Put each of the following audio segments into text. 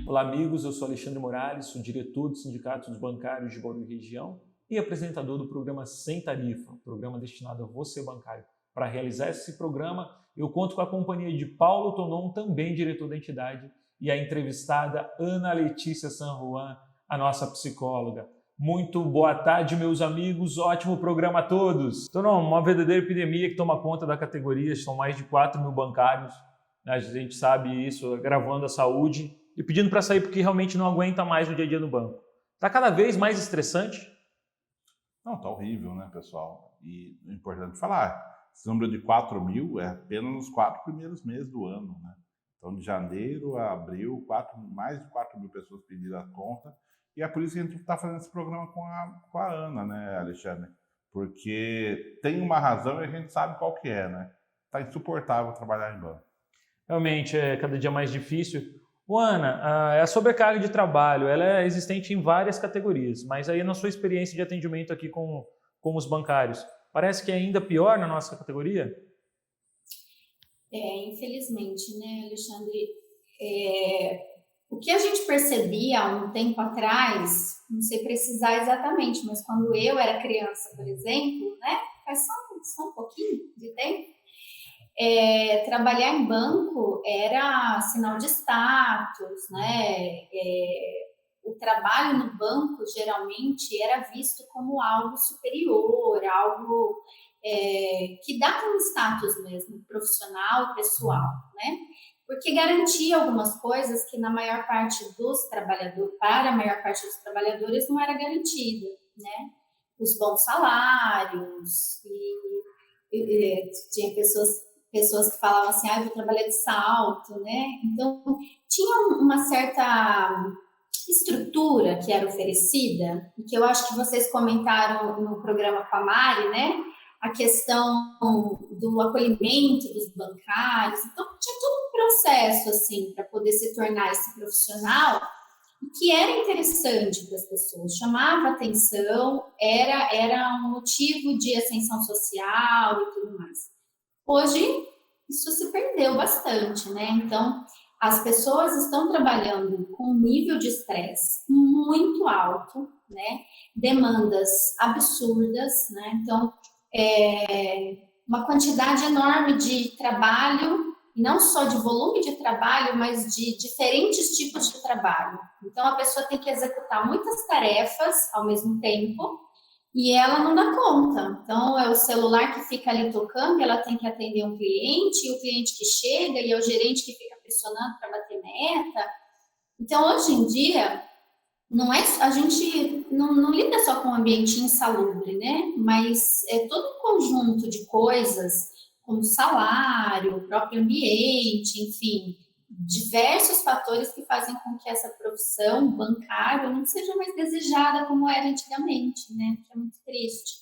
Olá, amigos. Eu sou Alexandre Morales, sou diretor do Sindicato dos Bancários de Bauru e Região e apresentador do programa Sem Tarifa, programa destinado a você, bancário. Para realizar esse programa, eu conto com a companhia de Paulo Tonon, também diretor da entidade, e a entrevistada Ana Letícia San Juan, a nossa psicóloga. Muito boa tarde, meus amigos. Ótimo programa a todos. Tonon, uma verdadeira epidemia que toma conta da categoria. São mais de 4 mil bancários. A gente sabe isso, agravando a saúde e pedindo para sair porque realmente não aguenta mais no dia a dia no banco. Está cada vez mais estressante? Não, tá horrível, né, pessoal? E é importante falar, esse número de 4 mil é apenas nos 4 primeiros meses do ano, né? Então, de janeiro a abril, mais de 4 mil pessoas pediram a conta. E é por isso que a gente está fazendo esse programa com a Ana, né, Alexandre? Porque tem uma razão e a gente sabe qual que é, né? Está insuportável trabalhar em banco. Realmente, é cada dia mais difícil. Ana, a sobrecarga de trabalho ela é existente em várias categorias, mas aí na sua experiência de atendimento aqui com os bancários, parece que é ainda pior na nossa categoria? Infelizmente, né, Alexandre? O que a gente percebia há um tempo atrás, não sei precisar exatamente, mas quando eu era criança, por exemplo, né, faz só um pouquinho de tempo, trabalhar em banco era sinal de status, né? O trabalho no banco geralmente era visto como algo superior, algo que dava um status mesmo, profissional, pessoal, né? Porque garantia algumas coisas que na maior parte dos trabalhadores, para a maior parte dos trabalhadores, não era garantida, né? Os bons salários e tinha pessoas que falavam assim, eu vou trabalhar de salto, né? Então, tinha uma certa estrutura que era oferecida, e que eu acho que vocês comentaram no programa com a Mari, né? A questão do acolhimento dos bancários. Então, tinha todo um processo, assim, para poder se tornar esse profissional que era interessante para as pessoas, chamava atenção, era um motivo de ascensão social e tudo mais. Hoje, isso se perdeu bastante, né? Então, as pessoas estão trabalhando com um nível de estresse muito alto, né? Demandas absurdas, né? Então, uma quantidade enorme de trabalho, não só de volume de trabalho, mas de diferentes tipos de trabalho. Então, a pessoa tem que executar muitas tarefas ao mesmo tempo, e ela não dá conta. Então, é o celular que fica ali tocando, e ela tem que atender um cliente, e o cliente que chega, e é o gerente que fica pressionando para bater meta. Então, hoje em dia, a gente não lida só com o ambiente insalubre, né? Mas é todo um conjunto de coisas, como salário, o próprio ambiente, enfim, diversos fatores que fazem com que essa profissão bancária não seja mais desejada como era antigamente, né? Que é muito triste.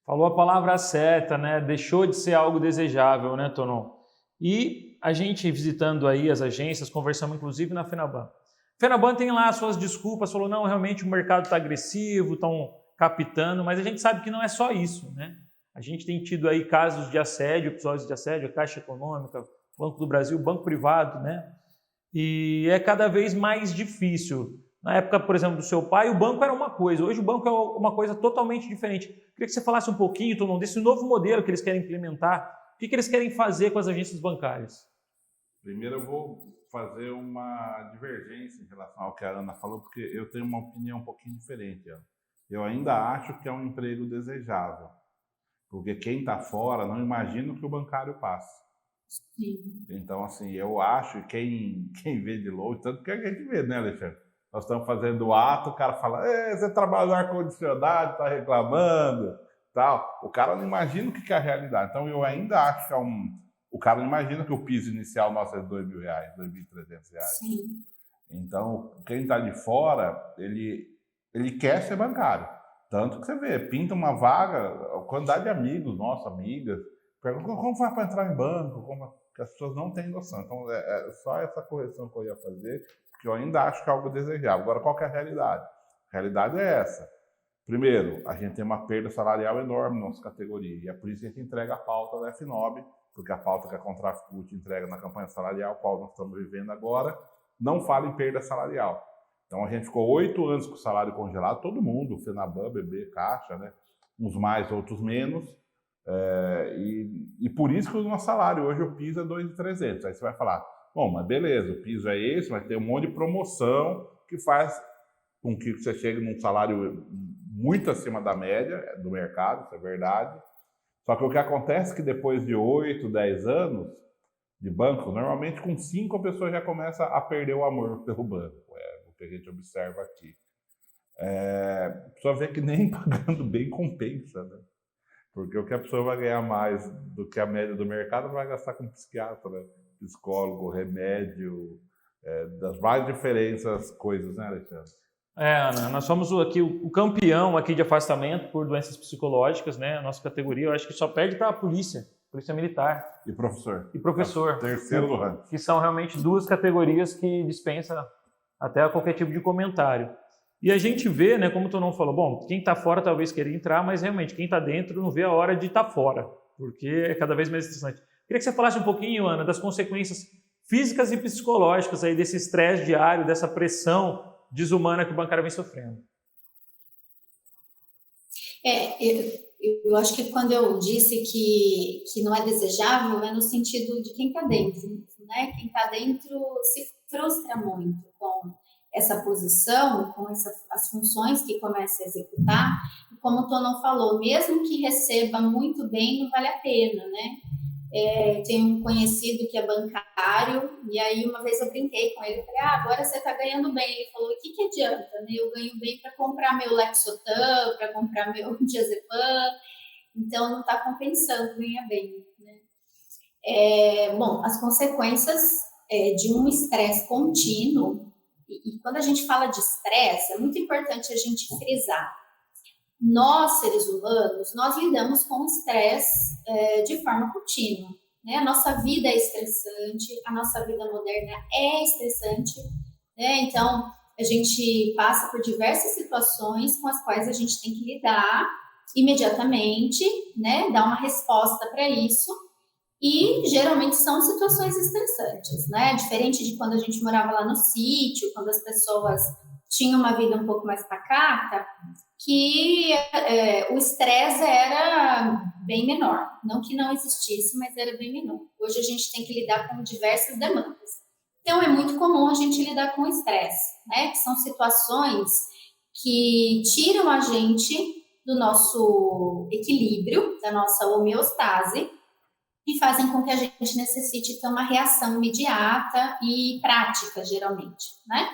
Falou a palavra certa, né? Deixou de ser algo desejável, né, Tonon? E a gente visitando aí as agências, conversamos inclusive na Fenaban. Fenaban tem lá as suas desculpas, falou, não, realmente o mercado está agressivo, estão captando, mas a gente sabe que não é só isso, né? A gente tem tido aí casos de assédio, episódios de assédio, a Caixa Econômica, Banco do Brasil, banco privado, né? E é cada vez mais difícil. Na época, por exemplo, do seu pai, o banco era uma coisa, hoje o banco é uma coisa totalmente diferente. Queria que você falasse um pouquinho, Tonon, desse novo modelo que eles querem implementar, o que eles querem fazer com as agências bancárias? Primeiro eu vou fazer uma divergência em relação ao que a Ana falou, porque eu tenho uma opinião um pouquinho diferente. Eu ainda acho que é um emprego desejável, porque quem está fora não imagina o que o bancário passa. Sim. Então, assim, eu acho que quem vê de longe, tanto que a gente vê, né, Alexandre? Nós estamos fazendo o ato, o cara fala, você trabalha no ar-condicionado, está reclamando, tal. O cara não imagina o que é a realidade. Então, eu ainda acho que o cara não imagina que o piso inicial nosso é R$2.000, R$2.300. Sim. Então, quem está de fora, ele quer ser bancário. Tanto que você vê, pinta uma vaga, a quantidade de amigos, nossas amigas, pergunta como vai para entrar em banco, que as pessoas não têm noção. Então, é só essa correção que eu ia fazer, que eu ainda acho que é algo desejável. Agora, qual que é a realidade? A realidade é essa. Primeiro, a gente tem uma perda salarial enorme na nossa categoria, e é por isso que a gente entrega a pauta da FNOB, porque a pauta que a Contrafut entrega na campanha salarial, qual nós estamos vivendo agora, não fala em perda salarial. Então a gente ficou 8 anos com o salário congelado, todo mundo, FENABAN, BB, Caixa, né? Uns mais, outros menos. E por isso que o nosso salário hoje, o piso é 2.300. Aí você vai falar, bom, mas beleza, o piso é esse, mas tem um monte de promoção que faz com que você chegue num salário muito acima da média do mercado, isso é verdade. Só que o que acontece é que depois de 8, 10 anos de banco, normalmente com 5 a pessoa já começa a perder o amor pelo banco, o que a gente observa aqui. A pessoa vê que nem pagando bem compensa, né? Porque o que a pessoa vai ganhar mais do que a média do mercado vai gastar com psiquiatra, né? Psicólogo, remédio, das mais diferentes coisas, né, Alexandre? Ana, nós somos aqui o campeão aqui de afastamento por doenças psicológicas, né? A nossa categoria, eu acho que só perde para a polícia militar. E professor. E professor. Terceiro do ranking. Que são realmente 2 categorias que dispensam até qualquer tipo de comentário. E a gente vê, né, como tu não falou, bom, quem está fora talvez queira entrar, mas realmente quem está dentro não vê a hora de estar fora, porque é cada vez mais estressante. Queria que você falasse um pouquinho, Ana, das consequências físicas e psicológicas aí desse estresse diário, dessa pressão desumana que o bancário vem sofrendo. Eu acho que quando eu disse que não é desejável, é no sentido de quem está dentro, né? Quem está dentro se frustra muito com essa posição, com as funções que começa a executar, e como o Tonon falou, mesmo que receba muito bem, não vale a pena, né? Tem um conhecido que é bancário, e aí uma vez eu brinquei com ele, falei, agora você está ganhando bem. Ele falou, o que adianta, né? Eu ganho bem para comprar meu Lexotan, para comprar meu Diazepam, então não está compensando ganhar bem, né? Bom, as consequências de um estresse contínuo, e quando a gente fala de estresse, é muito importante a gente frisar. Nós, seres humanos, nós lidamos com estresse de forma contínua, né? A nossa vida é estressante, a nossa vida moderna é estressante, né? Então, a gente passa por diversas situações com as quais a gente tem que lidar imediatamente, né? Dar uma resposta para isso. E geralmente são situações estressantes, né? Diferente de quando a gente morava lá no sítio, quando as pessoas tinham uma vida um pouco mais pacata, que o estresse era bem menor. Não que não existisse, mas era bem menor. Hoje a gente tem que lidar com diversas demandas. Então é muito comum a gente lidar com estresse, né? Que são situações que tiram a gente do nosso equilíbrio, da nossa homeostase, e fazem com que a gente necessite ter uma reação imediata e prática, geralmente, né?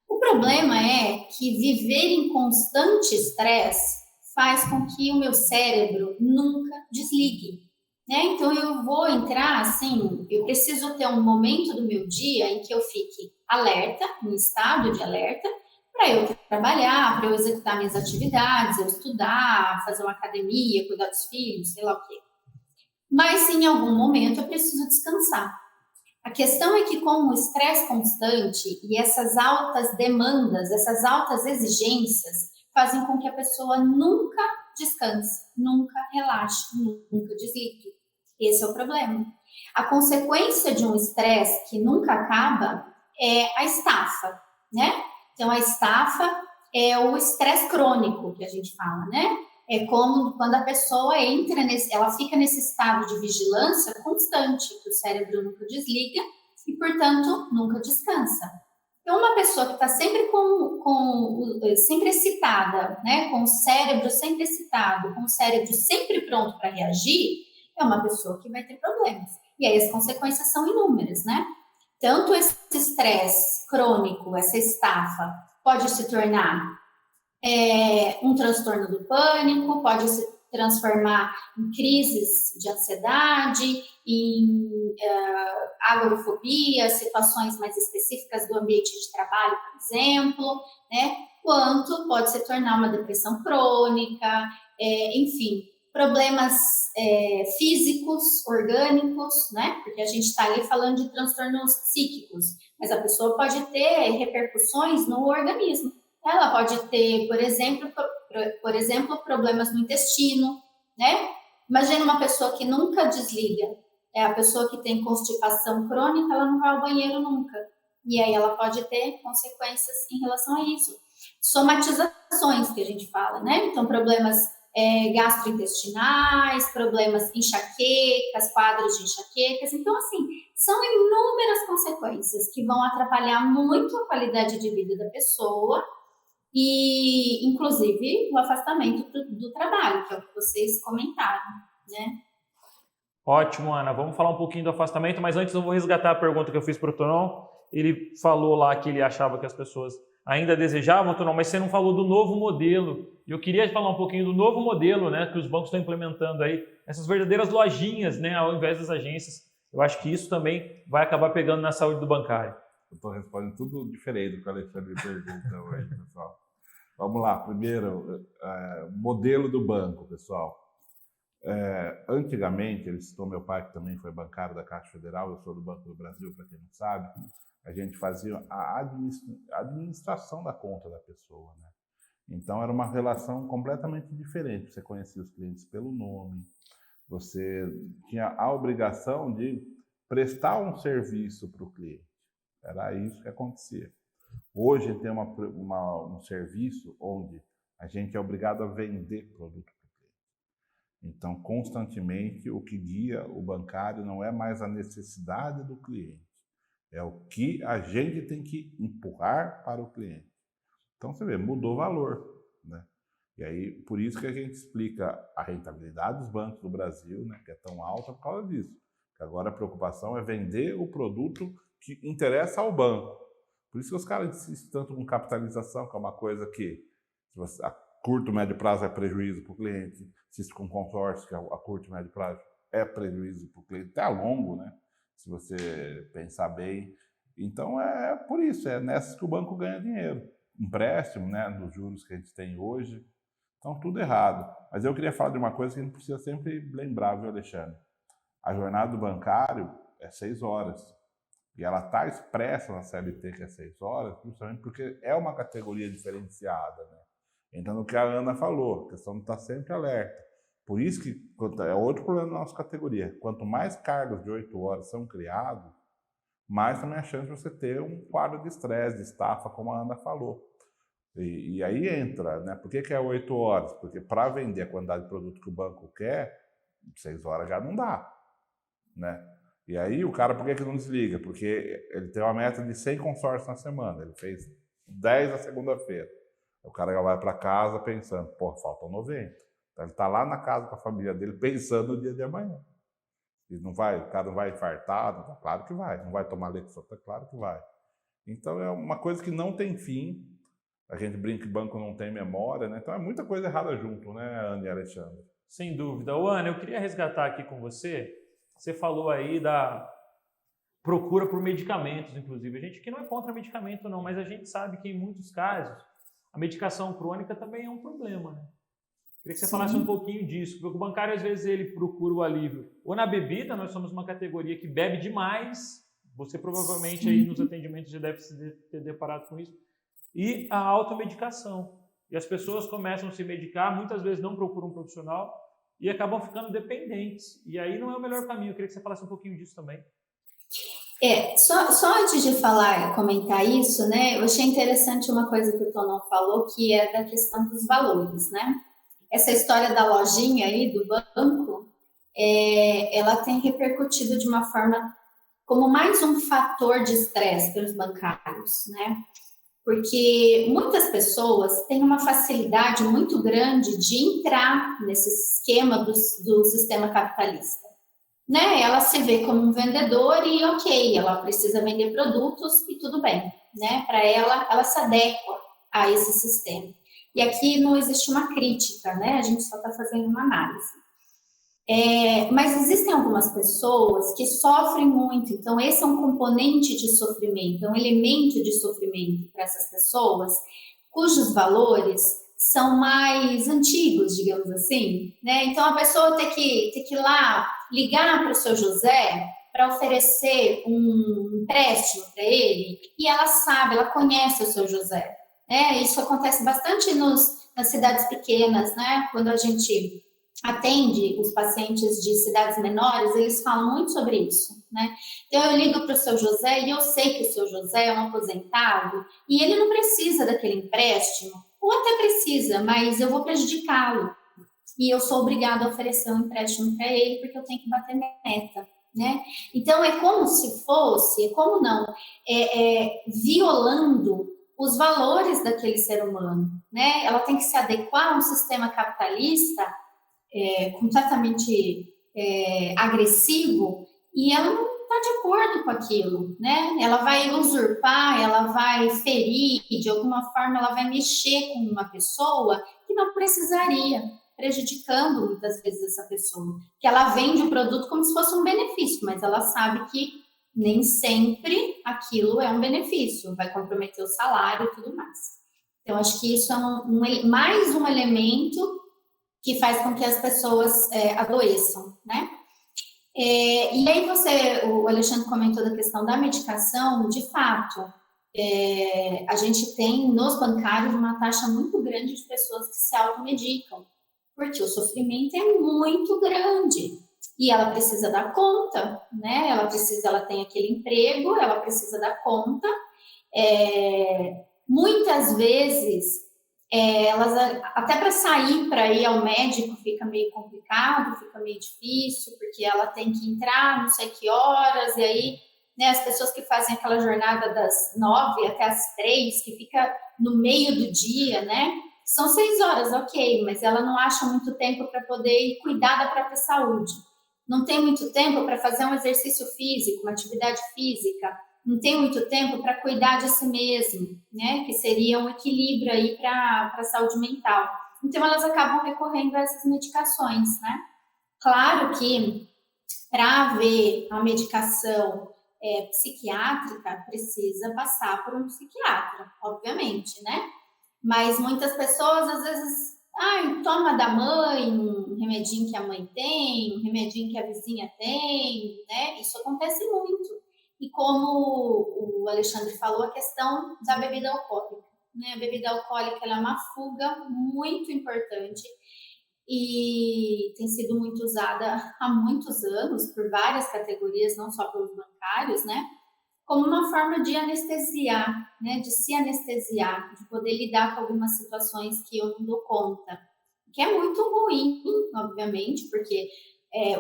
O problema é que viver em constante estresse faz com que o meu cérebro nunca desligue, né? Então, eu vou entrar, assim, eu preciso ter um momento do meu dia em que eu fique alerta, em estado de alerta, para eu trabalhar, para eu executar minhas atividades, eu estudar, fazer uma academia, cuidar dos filhos, sei lá o quê. Mas, em algum momento, eu preciso descansar. A questão é que com o estresse constante e essas altas demandas, essas altas exigências, fazem com que a pessoa nunca descanse, nunca relaxe, nunca desligue. Esse é o problema. A consequência de um estresse que nunca acaba é a estafa, né? Então, a estafa é o estresse crônico que a gente fala, né? É como quando a pessoa ela fica nesse estado de vigilância constante, que o cérebro nunca desliga e, portanto, nunca descansa. Então, uma pessoa que está sempre sempre excitada, né, com o cérebro sempre excitado, com o cérebro sempre pronto para reagir, é uma pessoa que vai ter problemas. E aí as consequências são inúmeras, né? Tanto esse estresse crônico, essa estafa, pode se tornar um transtorno do pânico, pode se transformar em crises de ansiedade, em agorafobia, situações mais específicas do ambiente de trabalho, por exemplo, né? Quanto pode se tornar uma depressão crônica, enfim, problemas físicos, orgânicos, né? Porque a gente está ali falando de transtornos psíquicos, mas a pessoa pode ter repercussões no organismo. Ela pode ter, por exemplo, problemas no intestino, né? Imagina uma pessoa que nunca desliga. É a pessoa que tem constipação crônica, ela não vai ao banheiro nunca, E aí ela pode ter consequências em relação a isso. Somatizações, que a gente fala, né? Então, problemas gastrointestinais, problemas enxaquecas, quadros de enxaquecas. Então, assim, são inúmeras consequências que vão atrapalhar muito a qualidade de vida da pessoa e, inclusive, o afastamento do trabalho, que é o que vocês comentaram, né? Ótimo, Ana. Vamos falar um pouquinho do afastamento, mas antes eu vou resgatar a pergunta que eu fiz para o Tonon. Ele falou lá que ele achava que as pessoas ainda desejavam, Tonon, mas você não falou do novo modelo. E eu queria falar um pouquinho do novo modelo, né, que os bancos estão implementando aí, essas verdadeiras lojinhas, né, ao invés das agências. Eu acho que isso também vai acabar pegando na saúde do bancário. Eu estou respondendo tudo diferente do que o Alexandre pergunta hoje, pessoal. Vamos lá, primeiro, modelo do banco, pessoal. Antigamente, ele citou meu pai, que também foi bancário da Caixa Federal, eu sou do Banco do Brasil, para quem não sabe, a gente fazia a administração da conta da pessoa, né? Então, era uma relação completamente diferente. Você conhecia os clientes pelo nome, você tinha a obrigação de prestar um serviço para o cliente. Era isso que acontecia. Hoje tem um serviço onde a gente é obrigado a vender produto para o cliente. Então, constantemente, o que guia o bancário não é mais a necessidade do cliente, é o que a gente tem que empurrar para o cliente. Então, você vê, mudou o valor, né? E aí, por isso que a gente explica a rentabilidade dos bancos do Brasil, né, que é tão alta por causa disso. Que agora a preocupação é vender o produto que interessa ao banco. Por isso que os caras insistem tanto com capitalização, que é uma coisa que a curto, médio prazo é prejuízo para o cliente, insiste com consórcio, que a curto, médio prazo é prejuízo para o cliente, até a longo, né? Se você pensar bem. Então, é por isso, é nessas que o banco ganha dinheiro. Empréstimo, né, nos juros que a gente tem hoje. Então, tudo errado. Mas eu queria falar de uma coisa que a gente precisa sempre lembrar, viu, Alexandre? A jornada do bancário é 6 horas. E ela está expressa na CLT que é 6 horas, justamente porque é uma categoria diferenciada, né? Então, no que a Ana falou, a questão de estar sempre alerta. Por isso que é outro problema da nossa categoria. Quanto mais cargos de 8 horas são criados, mais também a chance de você ter um quadro de estresse, de estafa, como a Ana falou. E aí entra, né? Por que é 8 horas? Porque para vender a quantidade de produto que o banco quer, 6 horas já não dá, né? E aí o cara, por que não desliga? Porque ele tem uma meta de 100 consórcios na semana, ele fez 10 na segunda-feira. O cara já vai para casa pensando, pô, faltam 90. Então ele está lá na casa com a família dele pensando no dia de amanhã. E não vai, o cara não vai infartar, não, claro que vai. Não vai tomar leite só, claro que vai. Então é uma coisa que não tem fim. A gente brinca que banco não tem memória, né? Então é muita coisa errada junto, né, Ana e Alexandre? Sem dúvida. Ô, Ana, eu queria resgatar aqui com você. Você falou aí da procura por medicamentos, inclusive. A gente aqui não é contra medicamento, não, mas a gente sabe que em muitos casos a medicação crônica também é um problema, né? Queria que você falasse um pouquinho disso, porque o bancário, às vezes, ele procura o alívio. Ou na bebida, nós somos uma categoria que bebe demais. Você provavelmente aí nos atendimentos já deve ter deparado com isso. E a automedicação. E as pessoas começam a se medicar, muitas vezes não procuram um profissional e acabam ficando dependentes. E aí não é o melhor caminho. Eu queria que você falasse um pouquinho disso também. Só antes de comentar isso, né, eu achei interessante uma coisa que o Tonon falou, que é da questão dos valores, né? Essa história da lojinha aí do banco, ela tem repercutido de uma forma como mais um fator de estresse pelos bancários, né? Porque muitas pessoas têm uma facilidade muito grande de entrar nesse esquema do sistema capitalista, né? Ela se vê como um vendedor e ok, ela precisa vender produtos e tudo bem, né? Para ela se adequa a esse sistema. E aqui não existe uma crítica, né? A gente só está fazendo uma análise. Mas existem algumas pessoas que sofrem muito, então esse é um componente de sofrimento, é um elemento de sofrimento para essas pessoas, cujos valores são mais antigos, digamos assim, né? Então a pessoa tem que ir lá ligar para o seu José para oferecer um empréstimo para ele, e ela sabe, ela conhece o seu José, né? Isso acontece bastante nas cidades pequenas, né? Quando a gente atende os pacientes de cidades menores, eles falam muito sobre isso, né? Então eu ligo para o seu José e eu sei que o seu José é um aposentado e ele não precisa daquele empréstimo, ou até precisa, mas eu vou prejudicá-lo. E eu sou obrigada a oferecer um empréstimo para ele porque eu tenho que bater meta, né? Então é como se fosse, é como não, violando os valores daquele ser humano, né? Ela tem que se adequar a um sistema capitalista completamente agressivo e ela não está de acordo com aquilo, né? Ela vai usurpar, ela vai ferir, de alguma forma ela vai mexer com uma pessoa que não precisaria, prejudicando muitas vezes essa pessoa, que ela vende o produto como se fosse um benefício, mas ela sabe que nem sempre aquilo é um benefício, vai comprometer o salário e tudo mais. Então, acho que isso é mais um elemento que faz com que as pessoas adoeçam, né? E aí o Alexandre comentou da questão da medicação, de fato, a gente tem nos bancários uma taxa muito grande de pessoas que se automedicam, porque o sofrimento é muito grande e ela precisa dar conta, né? Ela tem aquele emprego, ela precisa dar conta. Muitas vezes elas até para sair para ir ao médico fica meio complicado, fica meio difícil, porque ela tem que entrar não sei que horas, e aí, né, as pessoas que fazem aquela jornada das 9 até as 3, que fica no meio do dia, né? São 6 horas, ok, mas ela não acha muito tempo para poder cuidar da própria saúde. Não tem muito tempo para fazer um exercício físico, uma atividade física, não tem muito tempo para cuidar de si mesmo, né? Que seria um equilíbrio aí para a saúde mental. Então, elas acabam recorrendo a essas medicações, né? Claro que para haver a medicação psiquiátrica, precisa passar por um psiquiatra, obviamente, né? Mas muitas pessoas, às vezes, toma da mãe um remedinho que a mãe tem, um remedinho que a vizinha tem, né? Isso acontece muito. E como o Alexandre falou, a questão da bebida alcoólica, né? A bebida alcoólica ela é uma fuga muito importante e tem sido muito usada há muitos anos por várias categorias, não só pelos bancários, né? Como uma forma de anestesiar, né? De se anestesiar, de poder lidar com algumas situações que eu não dou conta. Que é muito ruim, obviamente, porque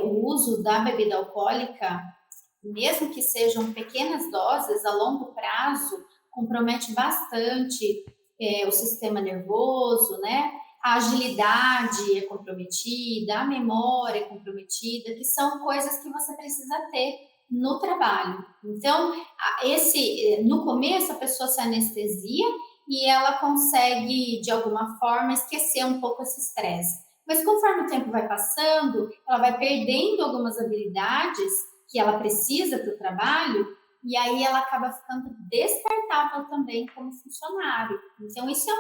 o uso da bebida alcoólica, mesmo que sejam pequenas doses, a longo prazo, compromete bastante o sistema nervoso, né? A agilidade é comprometida, a memória é comprometida, que são coisas que você precisa ter no trabalho. Então, no começo a pessoa se anestesia e ela consegue, de alguma forma, esquecer um pouco esse estresse. Mas conforme o tempo vai passando, ela vai perdendo algumas habilidades que ela precisa para o trabalho, e aí ela acaba ficando descartável também como funcionário. Então, isso é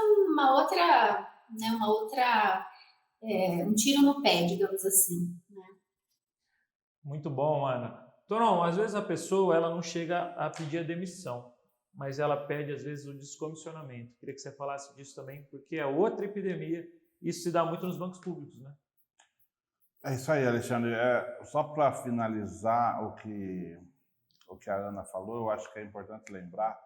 um tiro no pé, digamos assim. Né? Muito bom, Ana. Tonon, às vezes a pessoa ela não chega a pedir a demissão, mas ela pede, às vezes, o descomissionamento. Queria que você falasse disso também, porque é outra epidemia. Isso se dá muito nos bancos públicos, né? É isso aí, Alexandre. Só para finalizar o que a Ana falou, eu acho que é importante lembrar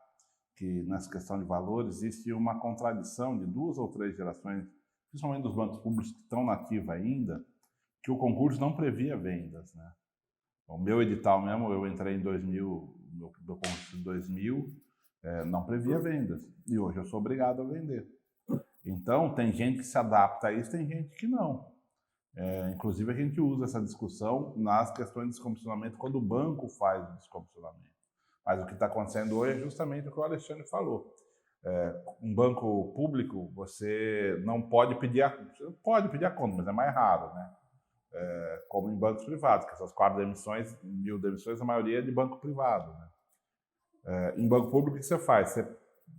que nessa questão de valores existe uma contradição de 2 ou 3 gerações, principalmente dos bancos públicos que estão na ativa ainda, que o concurso não previa vendas, né? O meu edital mesmo, eu entrei em 2000, meu concurso de 2000, não previa vendas. E hoje eu sou obrigado a vender. Então, tem gente que se adapta a isso, tem gente que não. Inclusive, a gente usa essa discussão nas questões de descomissionamento quando o banco faz o descomissionamento. Mas o que está acontecendo hoje é justamente o que o Alexandre falou. Um banco público, você não pode pedir você pode pedir a conta, mas é mais raro, né? Como em bancos privados, que essas 4.000 demissões, a maioria é de banco privado. Né? Em banco público, o que você faz? Você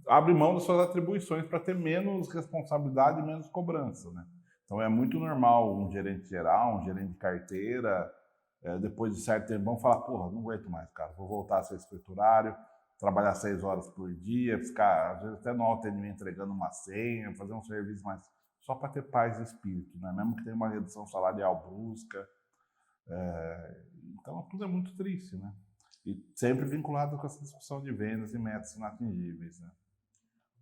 abre mão das suas atribuições para ter menos responsabilidade e menos cobrança. Né? Então, é muito normal um gerente geral, um gerente de carteira, depois de certo tempo, vão falar, porra, não aguento mais, cara, vou voltar a ser escriturário, trabalhar 6 horas por dia, ficar, às vezes, até no atendimento entregando uma senha, fazer um serviço mais só para ter paz de espírito, né? Mesmo que tenha uma redução salarial brusca. Então, tudo é muito triste, né? E sempre vinculado com essa discussão de vendas e metas inatingíveis, né?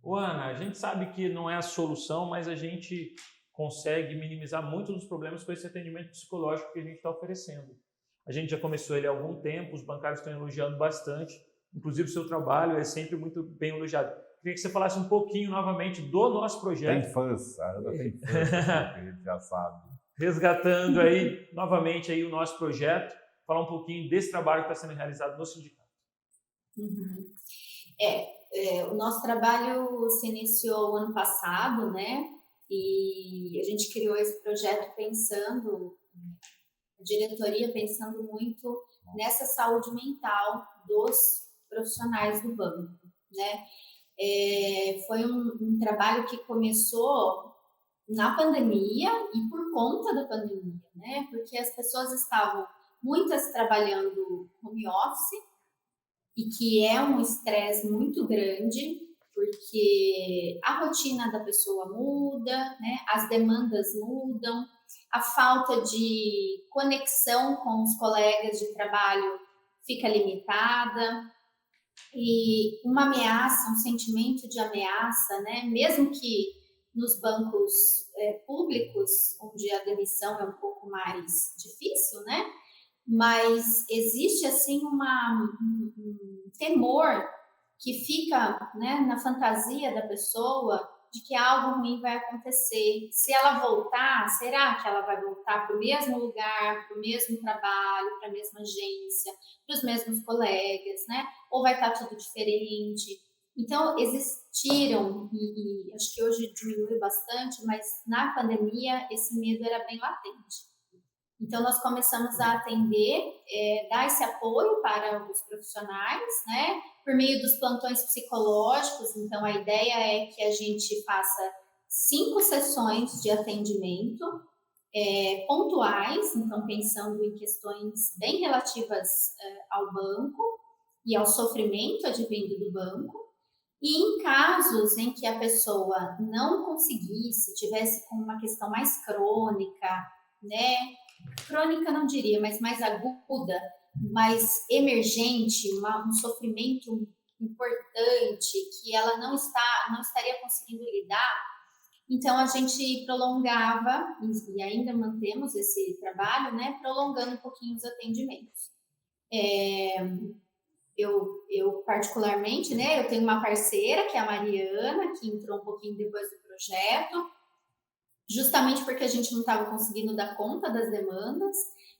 Ô, Ana, a gente sabe que não é a solução, mas a gente consegue minimizar muitos dos problemas com esse atendimento psicológico que a gente está oferecendo. A gente já começou ele há algum tempo, os bancários estão elogiando bastante, inclusive o seu trabalho é sempre muito bem elogiado. Queria que você falasse um pouquinho novamente do nosso projeto. Tem fãs, a Ana tem fãs, que a gente já sabe. Resgatando aí novamente aí o nosso projeto, falar um pouquinho desse trabalho que está sendo realizado no sindicato. Uhum. O nosso trabalho se iniciou ano passado, né? E a gente criou esse projeto pensando, a diretoria pensando muito nessa saúde mental dos profissionais do banco, né? Foi um trabalho que começou na pandemia e por conta da pandemia, né? Porque as pessoas estavam, muitas trabalhando home office, e que é um estresse muito grande, porque a rotina da pessoa muda, né? As demandas mudam, a falta de conexão com os colegas de trabalho fica limitada, e uma ameaça, um sentimento de ameaça, né? Mesmo que nos bancos públicos, onde a demissão é um pouco mais difícil, né? Mas existe assim um temor que fica, né, na fantasia da pessoa de que algo ruim vai acontecer. Se ela voltar, será que ela vai voltar para o mesmo lugar, para o mesmo trabalho, para a mesma agência, para os mesmos colegas, né? Ou vai estar tudo diferente? Então, existiram, e acho que hoje diminuiu bastante, mas na pandemia esse medo era bem latente. Então, nós começamos a atender, dar esse apoio para os profissionais, né? Por meio dos plantões psicológicos. Então, a ideia é que a gente faça 5 sessões de atendimento pontuais, então pensando em questões bem relativas ao banco e ao sofrimento advindo do banco. E em casos em que a pessoa não conseguisse, tivesse com uma questão mais crônica, né? Crônica não diria, mas mais aguda, mais emergente, um sofrimento importante que ela não estaria conseguindo lidar. Então a gente prolongava, e ainda mantemos esse trabalho, né, prolongando um pouquinho os atendimentos. Eu particularmente, né, eu tenho uma parceira que é a Mariana, que entrou um pouquinho depois do projeto, justamente porque a gente não estava conseguindo dar conta das demandas,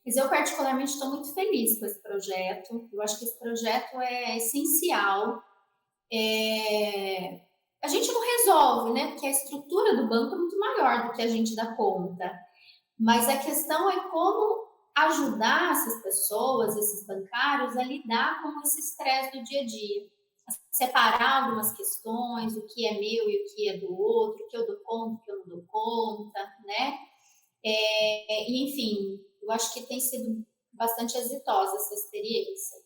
mas eu particularmente estou muito feliz com esse projeto. Eu acho que esse projeto é essencial. A gente não resolve, né? Porque a estrutura do banco é muito maior do que a gente dá conta. Mas a questão é como ajudar essas pessoas, esses bancários, a lidar com esse estresse do dia a dia. Separar algumas questões, o que é meu e o que é do outro, o que eu dou conta, o que eu não dou conta, né? E, enfim, eu acho que tem sido bastante exitosa essa experiência.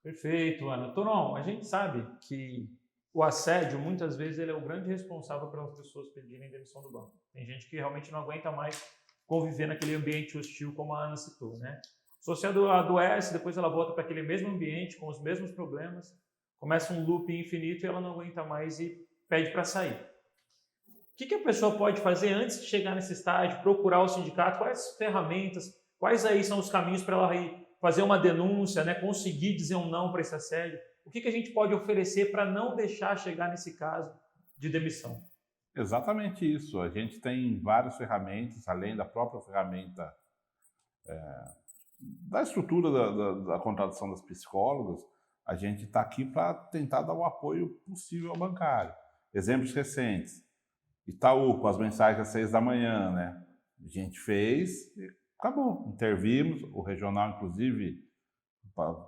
Perfeito, Ana. Tonon, a gente sabe que o assédio, muitas vezes, ele é o grande responsável pelas pessoas pedirem demissão do banco. Tem gente que realmente não aguenta mais conviver naquele ambiente hostil, como a Ana citou, né? A pessoa adoece, depois ela volta para aquele mesmo ambiente, com os mesmos problemas, começa um loop infinito e ela não aguenta mais e pede para sair. O que a pessoa pode fazer antes de chegar nesse estágio, procurar o sindicato? Quais ferramentas, quais aí são os caminhos para ela ir fazer uma denúncia, né, conseguir dizer um não para esse assédio? O que a gente pode oferecer para não deixar chegar nesse caso de demissão? Exatamente isso. A gente tem várias ferramentas, além da própria ferramenta da estrutura da contratação das psicólogas. A gente está aqui para tentar dar o apoio possível ao bancário. Exemplos recentes. Itaú, com as mensagens às 6 da manhã, né? A gente fez e acabou. Intervimos, o regional, inclusive,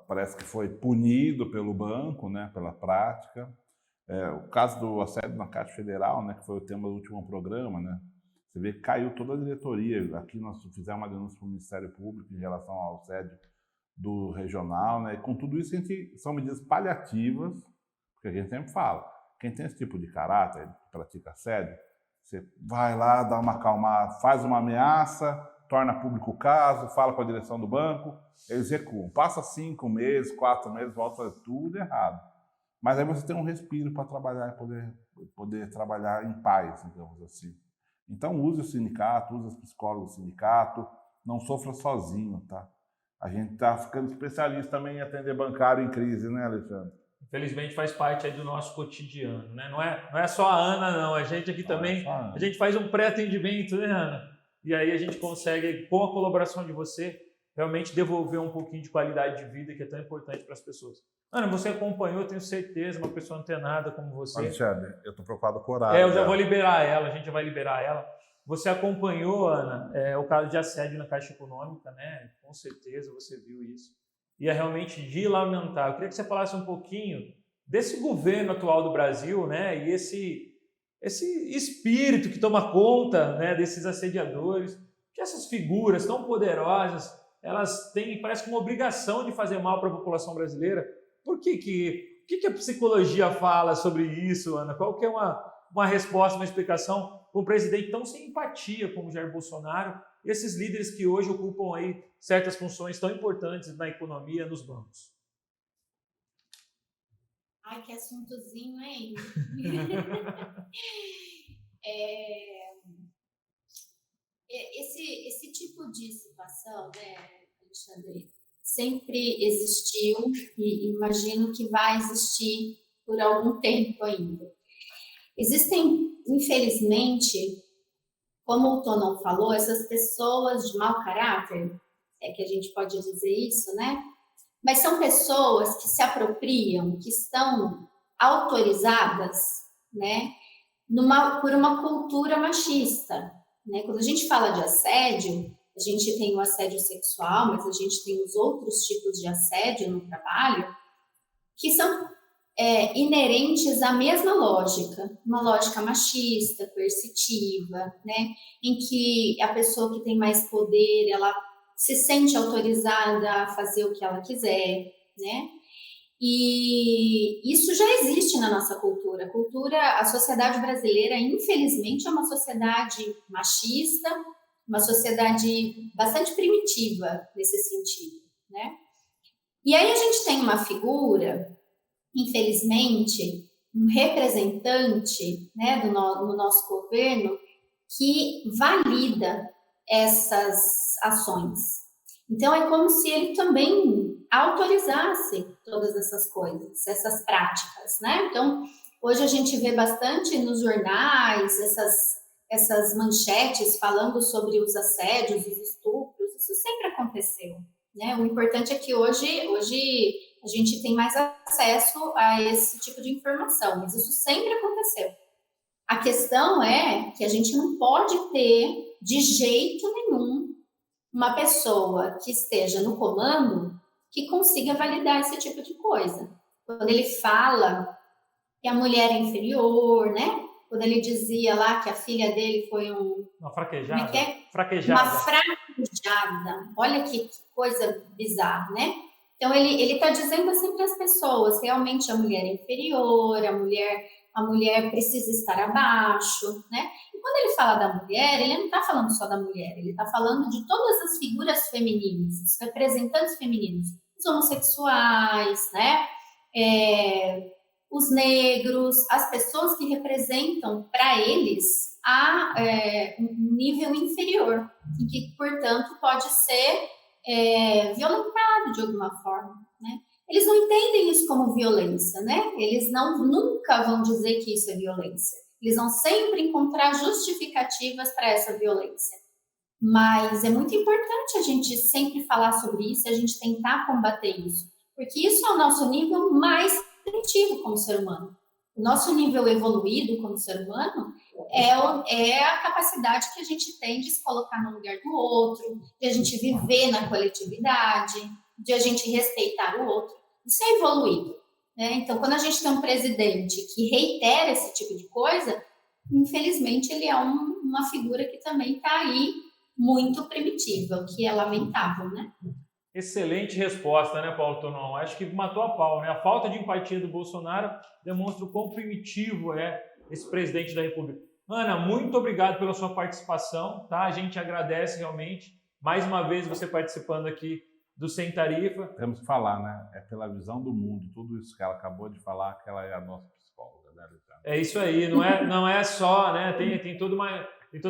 parece que foi punido pelo banco, né? Pela prática. O caso do assédio na Caixa Federal, né? Que foi o tema do último programa, né? Você vê que caiu toda a diretoria. Aqui nós fizemos uma denúncia para o Ministério Público em relação ao assédio do regional, né? E com tudo isso, são medidas paliativas, porque a gente sempre fala, quem tem esse tipo de caráter, que pratica assédio, Você vai lá, dá uma acalmada, faz uma ameaça, torna público o caso, fala com a direção do banco, eles recuam. Passa 5 meses, 4 meses, volta a fazer tudo errado. Mas aí você tem um respiro para trabalhar e poder trabalhar em paz, digamos assim. Então use o sindicato, use os psicólogos do sindicato, não sofra sozinho, tá? A gente está ficando especialista também em atender bancário em crise, né, Alexandre? Infelizmente faz parte aí do nosso cotidiano, né? Não é só a Ana, não. A gente aqui também, a gente faz um pré-atendimento, né, Ana? E aí a gente consegue, com a colaboração de você, realmente devolver um pouquinho de qualidade de vida que é tão importante para as pessoas. Ana, você acompanhou, tenho certeza, uma pessoa antenada como você. Alexandre, eu estou preocupado com o horário. Eu já vou liberar ela, a gente já vai liberar ela. Você acompanhou, Ana, o caso de assédio na Caixa Econômica, né? Com certeza você viu isso. E é realmente de lamentar. Eu queria que você falasse um pouquinho desse governo atual do Brasil, né? E esse espírito que toma conta, né, desses assediadores, que essas figuras tão poderosas, elas têm, parece que uma obrigação de fazer mal para a população brasileira. Por que a psicologia fala sobre isso, Ana? Qual que é uma resposta, uma explicação para um presidente tão sem empatia como Jair Bolsonaro e esses líderes que hoje ocupam aí certas funções tão importantes na economia, nos bancos? Ai, que assuntozinho, hein? Esse tipo de situação, né, Alexandre, sempre existiu e imagino que vai existir por algum tempo ainda. Existem, infelizmente, como o Tonon falou, essas pessoas de mau caráter, que a gente pode dizer isso, né? Mas são pessoas que se apropriam, que estão autorizadas, né, por uma cultura machista, né? Quando a gente fala de assédio, a gente tem o assédio sexual, mas a gente tem os outros tipos de assédio no trabalho que são inerentes à mesma lógica, uma lógica machista, coercitiva, né? Em que a pessoa que tem mais poder, ela se sente autorizada a fazer o que ela quiser, né? E isso já existe na nossa cultura. A sociedade brasileira, infelizmente, é uma sociedade machista, uma sociedade bastante primitiva nesse sentido, né? E aí a gente tem uma figura, infelizmente, um representante, né, no nosso governo que valida essas ações. Então, é como se ele também autorizasse todas essas coisas, essas práticas, né? Então, hoje a gente vê bastante nos jornais essas manchetes falando sobre os assédios, os estupros. Isso sempre aconteceu, né? O importante é que hoje a gente tem mais acesso a esse tipo de informação, mas isso sempre aconteceu. A questão é que a gente não pode ter, de jeito nenhum, uma pessoa que esteja no comando que consiga validar esse tipo de coisa. Quando ele fala que a mulher é inferior, né? Quando ele dizia lá que a filha dele foi uma fraquejada. Como é que é? Fraquejada. Uma fraquejada. Olha que coisa bizarra, né? Então, ele está dizendo assim para as pessoas, realmente a mulher é inferior, a mulher precisa estar abaixo, né? E quando ele fala da mulher, ele não está falando só da mulher, ele está falando de todas as figuras femininas, os representantes femininos, os homossexuais, né? Os negros, as pessoas que representam para eles um nível inferior, e que, portanto, pode ser violentado de alguma forma, né? Eles não entendem isso como violência, né? Eles nunca vão dizer que isso é violência. Eles vão sempre encontrar justificativas para essa violência. Mas é muito importante a gente sempre falar sobre isso, a gente tentar combater isso, porque isso é o nosso nível mais primitivo como ser humano. O nosso nível evoluído como ser humano é a capacidade que a gente tem de se colocar no lugar do outro, de a gente viver na coletividade, de a gente respeitar o outro. Isso é evoluído, né? Então, quando a gente tem um presidente que reitera esse tipo de coisa, infelizmente ele é uma figura que também está aí muito primitiva, o que é lamentável, né? Excelente resposta, né, Paulo Tonon? Acho que matou a pau, né? A falta de empatia do Bolsonaro demonstra o quão primitivo é esse presidente da República. Ana, muito obrigado pela sua participação, tá? A gente agradece realmente, mais uma vez você participando aqui do Sem Tarifa. Temos que falar, né? É pela visão do mundo, tudo isso que ela acabou de falar, que ela é a nossa psicóloga, né, Alexandre? É isso aí, não é só, né? Tem toda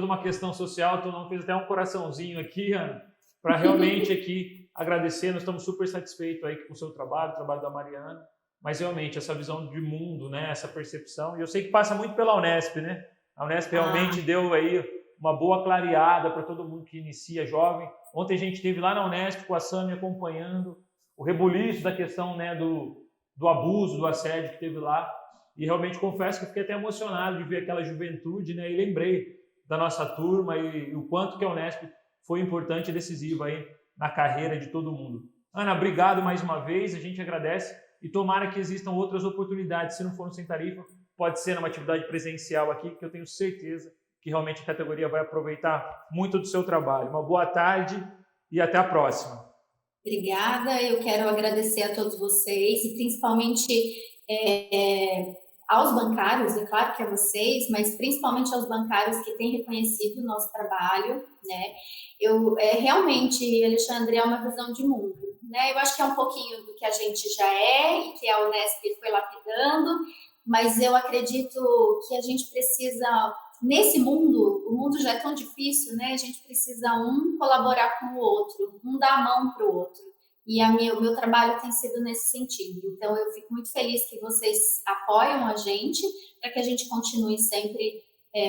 uma questão social, tu não fez até um coraçãozinho aqui, Ana, para realmente aqui agradecer. Nós estamos super satisfeitos aí com o seu trabalho, o trabalho da Mariana, mas realmente essa visão de mundo, né? Essa percepção, e eu sei que passa muito pela Unesp, né? A Unesp realmente deu aí uma boa clareada para todo mundo que inicia jovem. Ontem a gente esteve lá na Unesp com a Sami acompanhando o rebuliço da questão, né, do abuso, do assédio que teve lá. E realmente confesso que eu fiquei até emocionado de ver aquela juventude, né? E lembrei da nossa turma e o quanto que a Unesp foi importante e decisiva aí na carreira de todo mundo. Ana, obrigado mais uma vez, a gente agradece e tomara que existam outras oportunidades. Se não for no Sem Tarifa, pode ser numa atividade presencial aqui, que eu tenho certeza que realmente a categoria vai aproveitar muito do seu trabalho. Uma boa tarde e até a próxima. Obrigada, eu quero agradecer a todos vocês e principalmente aos bancários, é claro que a vocês, mas principalmente aos bancários que têm reconhecido o nosso trabalho, né? Realmente, Alexandre, é uma visão de mundo, né? Eu acho que é um pouquinho do que a gente já é e que a Unesp foi lapidando, mas eu acredito que a gente precisa, nesse mundo, o mundo já é tão difícil, né? A gente precisa colaborar com o outro, dar a mão para o outro. E o meu trabalho tem sido nesse sentido. Então, eu fico muito feliz que vocês apoiam a gente para que a gente continue sempre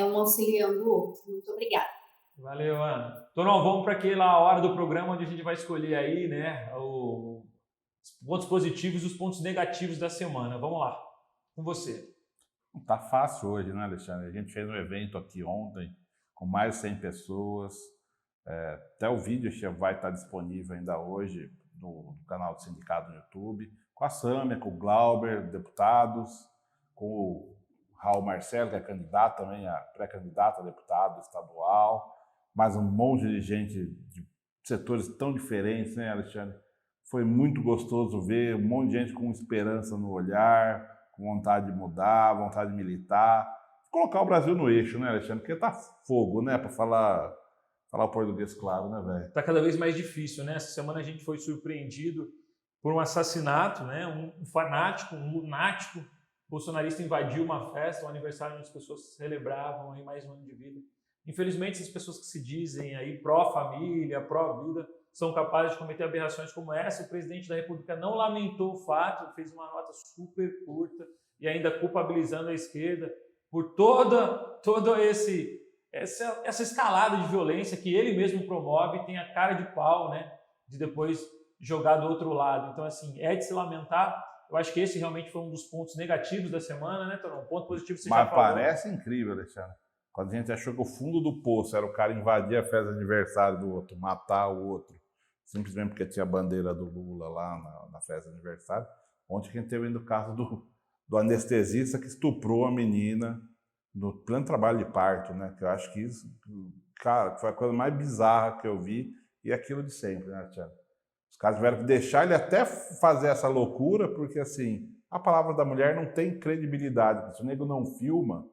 um auxiliando o outro. Muito obrigada. Valeu, Ana. Então, nós vamos para aquela hora do programa onde a gente vai escolher aí, né, os pontos positivos e os pontos negativos da semana. Vamos lá, com você. Não tá fácil hoje, né, Alexandre? A gente fez um evento aqui ontem com mais de 100 pessoas. Até o vídeo vai estar disponível ainda hoje no canal do sindicato no YouTube, com a Sâmia, com o Glauber, deputados, com o Raul Marcelo, que é candidato também, pré-candidato a deputado estadual, mais um monte de gente de setores tão diferentes, né, Alexandre? Foi muito gostoso ver um monte de gente com esperança no olhar, com vontade de mudar, vontade de militar, colocar o Brasil no eixo, né, Alexandre? Porque tá fogo, né, para falar o português claro, né, velho? Tá cada vez mais difícil, né? Essa semana a gente foi surpreendido por um assassinato, né? Um fanático, um lunático bolsonarista invadiu uma festa, um aniversário onde as pessoas celebravam aí mais um ano de vida. Infelizmente, essas pessoas que se dizem aí pró-família, pró-vida, são capazes de cometer aberrações como essa. O presidente da República não lamentou o fato, fez uma nota super curta e ainda culpabilizando a esquerda por toda essa escalada de violência que ele mesmo promove e tem a cara de pau, né, de depois jogar do outro lado. Então, assim, é de se lamentar. Eu acho que esse realmente foi um dos pontos negativos da semana, né, Torão? Um ponto positivo você já falou. Mas parece incrível, Alexandre. Quando a gente achou que o fundo do poço era o cara invadir a festa de aniversário do outro, matar o outro, simplesmente porque tinha a bandeira do Lula lá na festa de aniversário. Ontem a gente teve ainda o caso do anestesista que estuprou a menina no pleno trabalho de parto, né? Que eu acho que isso, cara, foi a coisa mais bizarra que eu vi e aquilo de sempre, né, Tiago? Os caras tiveram que deixar ele até fazer essa loucura, porque, assim, a palavra da mulher não tem credibilidade. Se o nego não filma,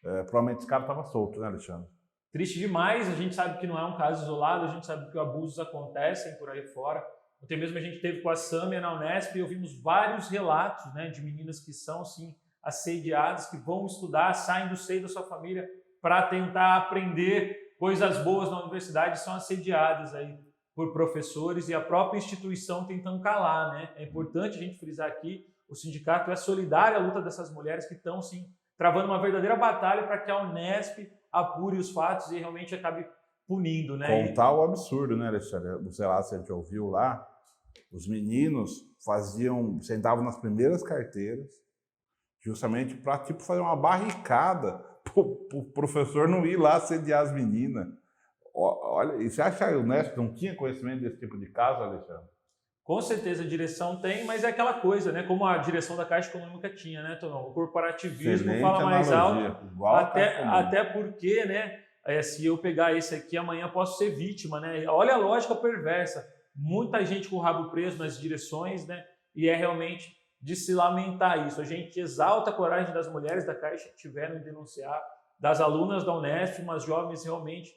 provavelmente esse cara estava solto, né, Alexandre? Triste demais, a gente sabe que não é um caso isolado, a gente sabe que abusos acontecem por aí fora. Ontem mesmo a gente teve com a Sâmia na Unesp e ouvimos vários relatos, né, de meninas que são, sim, assediadas, que vão estudar, saem do seio da sua família para tentar aprender coisas boas na universidade, são assediadas aí por professores e a própria instituição tentando calar, né? É importante a gente frisar aqui, o sindicato é solidário à luta dessas mulheres que estão, sim, travando uma verdadeira batalha para que a Unesp apure os fatos e realmente acabe punindo, né? Contar o absurdo, né, Alexandre? Não sei lá se a gente ouviu lá, os meninos sentavam nas primeiras carteiras, justamente para fazer uma barricada para o professor não ir lá assediar as meninas. Olha, e você acha que a Unesp não tinha conhecimento desse tipo de caso, Alexandre? Com certeza a direção tem, mas é aquela coisa, né? Como a direção da Caixa Econômica tinha, né, Tonão? O corporativismo Excelente fala mais analogia, alto, igual até porque, né? Se eu pegar esse aqui, amanhã posso ser vítima, né? Olha a lógica perversa. Muita gente com o rabo preso nas direções, né? E é realmente de se lamentar isso. A gente exalta a coragem das mulheres da Caixa que tiveram em denunciar das alunas da Unesp, umas jovens realmente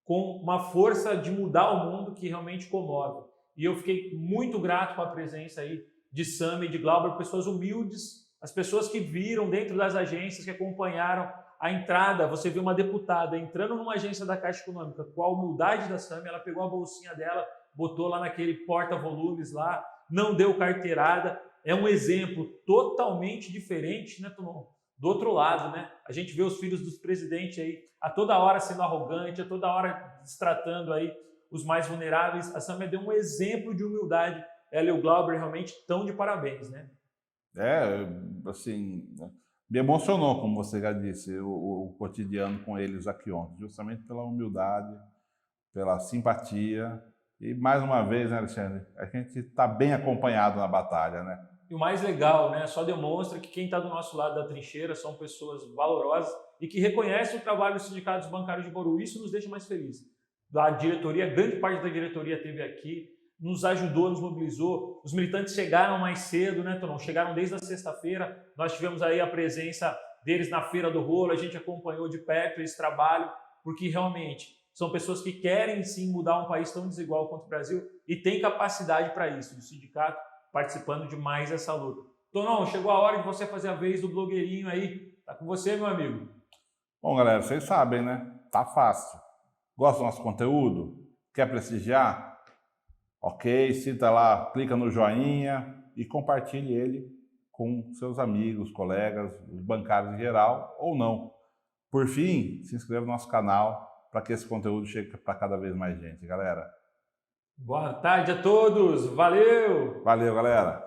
com uma força de mudar o mundo que realmente comove. E eu fiquei muito grato com a presença aí de Sami e de Glauber, pessoas humildes, as pessoas que viram dentro das agências, que acompanharam a entrada. Você vê uma deputada entrando numa agência da Caixa Econômica, com a humildade da Sami, ela pegou a bolsinha dela, botou lá naquele porta-volumes lá, não deu carteirada. É um exemplo totalmente diferente, né, Tonon? Do outro lado, né? A gente vê os filhos dos presidentes aí a toda hora sendo arrogante, a toda hora destratando aí os mais vulneráveis. A Sami deu um exemplo de humildade. Ela e o Glauber realmente estão de parabéns, né? Assim, me emocionou, como você já disse, o cotidiano com eles aqui ontem, justamente pela humildade, pela simpatia. E mais uma vez, né, Alexandre, a gente está bem acompanhado na batalha, né? E o mais legal, né, só demonstra que quem está do nosso lado da trincheira são pessoas valorosas e que reconhecem o trabalho dos sindicatos bancários de Bauru. Isso nos deixa mais felizes. A diretoria, grande parte da diretoria esteve aqui, nos ajudou, nos mobilizou. Os militantes chegaram mais cedo, né, Tonon? Chegaram desde a sexta-feira. Nós tivemos aí a presença deles na Feira do Rolo, a gente acompanhou de perto esse trabalho, porque realmente são pessoas que querem sim mudar um país tão desigual quanto o Brasil e têm capacidade para isso. O sindicato participando de mais essa luta. Tonon, chegou a hora de você fazer a vez do blogueirinho aí. Tá com você, meu amigo. Bom, galera, vocês sabem, né? Tá fácil. Gosta do nosso conteúdo? Quer prestigiar? Ok, cita lá, clica no joinha e compartilhe ele com seus amigos, colegas, os bancários em geral, ou não. Por fim, se inscreva no nosso canal para que esse conteúdo chegue para cada vez mais gente, galera. Boa tarde a todos, valeu! Valeu, galera!